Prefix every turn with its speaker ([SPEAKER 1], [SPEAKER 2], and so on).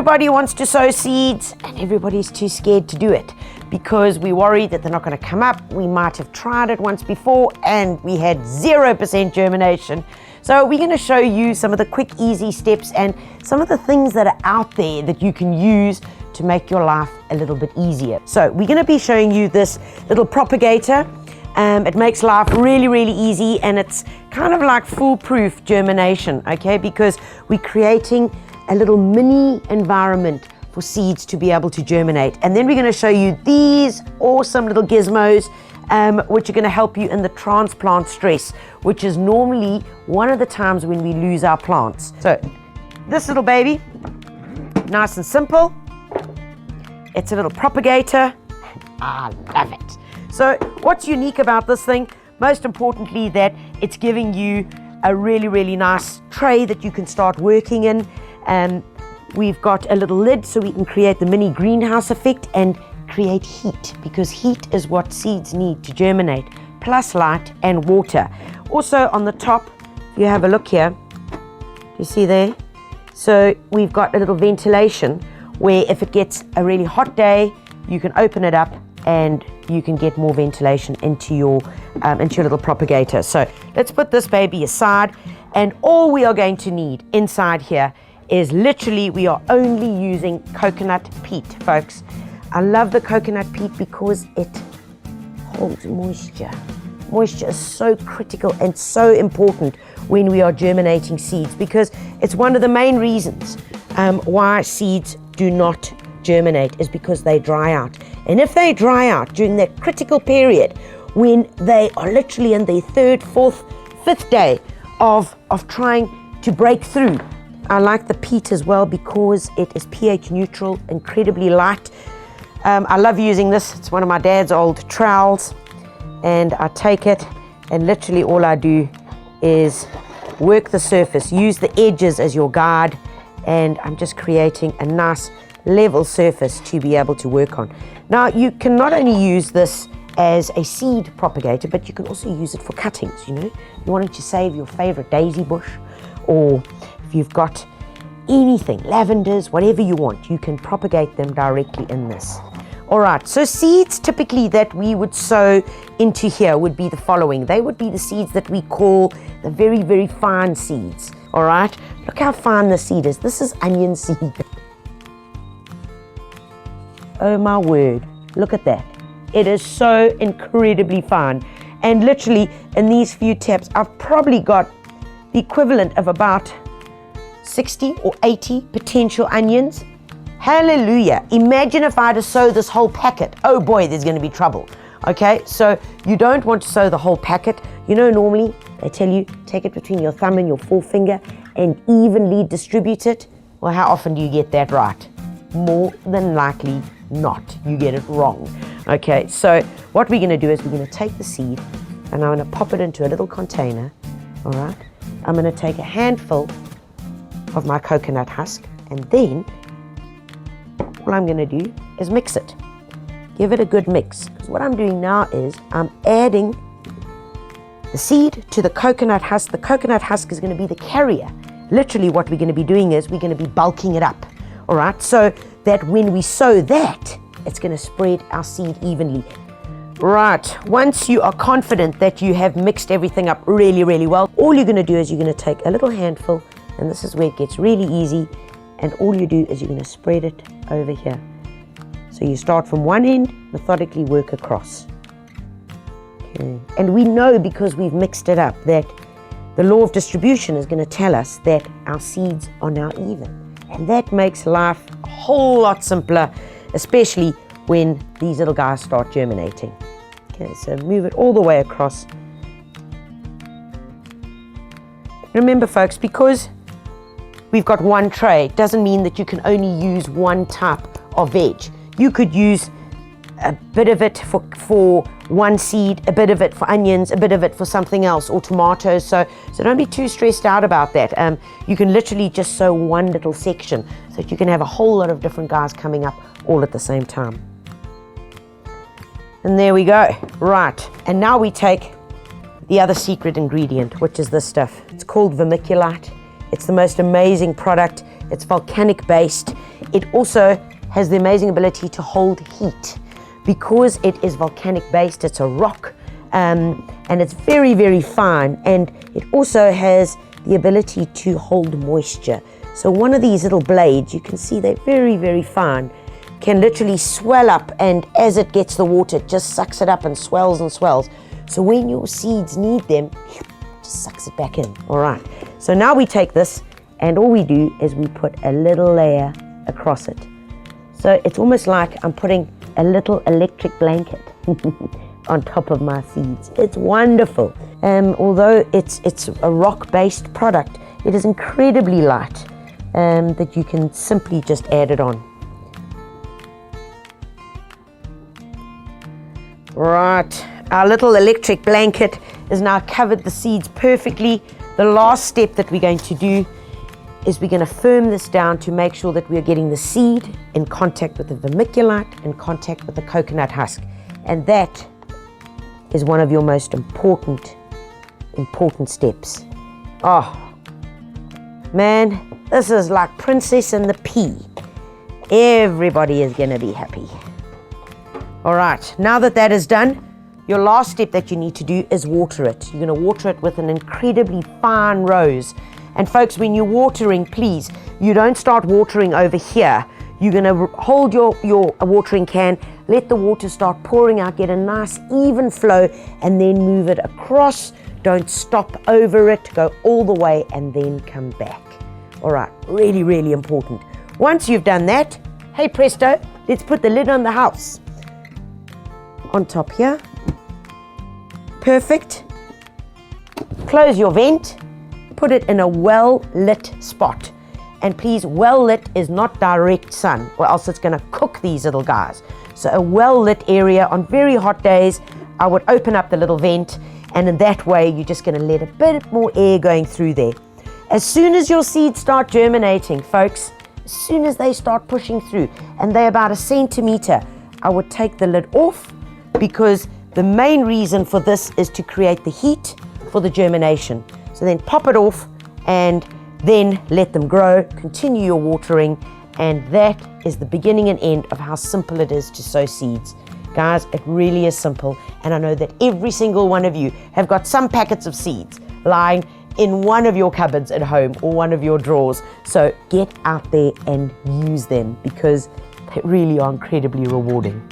[SPEAKER 1] Everybody wants to sow seeds and everybody's too scared to do it because we worry that they're not going to come up. We might have tried it once before and we had 0% germination. So we're going to show you some of the quick, easy steps and some of the things that are out there that you can use to make your life a little bit easier. So we're going to be showing you this little propagator. It makes life really, really easy, and it's kind of like foolproof germination, okay? Because we're creating a little mini environment for seeds to be able to germinate. And then we're going to show you these awesome little gizmos, which are going to help you in the transplant stress, which is normally one of the times when we lose our plants. So this little baby, nice and simple. It's a little propagator. I love it. So what's unique about this thing? Most importantly, that it's giving you a really, really nice tray that you can start working in. We've got a little lid so we can create the mini greenhouse effect and create heat, because heat is what seeds need to germinate, plus light and water. Also on the top, if you have a look here, you see there? So we've got a little ventilation where if it gets a really hot day, you can open it up and you can get more ventilation into your little propagator. So let's put this baby aside, and all we are going to need inside here is literally, we are only using coconut peat, folks. I love the coconut peat because it holds moisture. Moisture is so critical and so important when we are germinating seeds, because it's one of the main reasons why seeds do not germinate, is because they dry out. And if they dry out during that critical period when they are literally in their third, fourth, fifth day of trying to break through. I like the peat as well because it is pH neutral, incredibly light. I love using this. It's one of my dad's old trowels, and I take it and literally all I do is work the surface, use the edges as your guide, and I'm just creating a nice level surface to be able to work on. Now you can not only use this as a seed propagator, but you can also use it for cuttings. You know, you wanted to save your favorite daisy bush, or if you've got anything, lavenders, whatever you want, you can propagate them directly in this. All right, so seeds typically that we would sow into here would be the following. They would be the seeds that we call the very, very fine seeds. All right, look how fine the seed is. This is onion seed. Oh my word, look at that. It is so incredibly fine. And literally in these few taps, I've probably got the equivalent of about 60 or 80 potential onions. Hallelujah. Imagine if I had to sow this whole packet. Oh boy, there's going to be trouble. Okay, so you don't want to sow the whole packet. You know, normally they tell you take it between your thumb and your forefinger and evenly distribute it. Well, how often do you get that right? More than likely not. You get it wrong. Okay, so what we're going to do is we're going to take the seed and I'm going to pop it into a little container. All right, I'm going to take a handful of my coconut husk, and then all I'm going to do is mix it. Give it a good mix, because what I'm doing now is I'm adding the seed to the coconut husk. The coconut husk is going to be the carrier. Literally what we're going to be doing is we're going to be bulking it up. All right, so that when we sow that, it's going to spread our seed evenly. Right, once you are confident that you have mixed everything up really, really well, all you're going to do is you're going to take a little handful, and this is where it gets really easy, and all you do is you're going to spread it over here. So you start from one end, methodically work across. Okay. And we know, because we've mixed it up, that the law of distribution is going to tell us that our seeds are now even. And that makes life a whole lot simpler, especially when these little guys start germinating. Okay, so move it all the way across. Remember, folks, because we've got one tray, doesn't mean that you can only use one type of veg. You could use a bit of it for one seed, a bit of it for onions, a bit of it for something else, or tomatoes. So don't be too stressed out about that. You can literally just sow one little section so that you can have a whole lot of different guys coming up all at the same time. And there we go. Right, and now we take the other secret ingredient, which is this stuff. It's called vermiculite. It's the most amazing product. It's volcanic based. It also has the amazing ability to hold heat. Because it is volcanic based, it's a rock, and it's very, very fine, and it also has the ability to hold moisture. So one of these little blades, you can see they're very, very fine, can literally swell up, and as it gets the water, it just sucks it up and swells and swells. So when your seeds need them, just sucks it back in. All right, so now we take this, and all we do is we put a little layer across it. So it's almost like I'm putting a little electric blanket on top of my seeds. It's wonderful. Although it's a rock-based product, it is incredibly light, that you can simply just add it on. Right, our little electric blanket is now covered the seeds perfectly. The last step that we're going to do is we're going to firm this down to make sure that we're getting the seed in contact with the vermiculite, in contact with the coconut husk. And that is one of your most important steps. Oh, man, this is like Princess and the Pea. Everybody is going to be happy. All right, now that is done, your last step that you need to do is water it. You're going to water it with an incredibly fine rose. And folks, when you're watering, please, you don't start watering over here. You're going to hold your watering can, let the water start pouring out, get a nice even flow, and then move it across. Don't stop over it, go all the way and then come back. All right, really, really important. Once you've done that, hey presto, let's put the lid on the house. On top here. Perfect. Close your vent. Put it in a well-lit spot. And please, well-lit is not direct sun, or else it's going to cook these little guys. So a well-lit area on very hot days, I would open up the little vent, and in that way, you're just going to let a bit more air going through there. As soon as your seeds start germinating, folks, as soon as they start pushing through, and they're about 1 centimeter, I would take the lid off, because the main reason for this is to create the heat for the germination. So then pop it off and then let them grow, continue your watering, and that is the beginning and end of how simple it is to sow seeds. Guys, it really is simple, and I know that every single one of you have got some packets of seeds lying in one of your cupboards at home or one of your drawers. So get out there and use them, because they really are incredibly rewarding.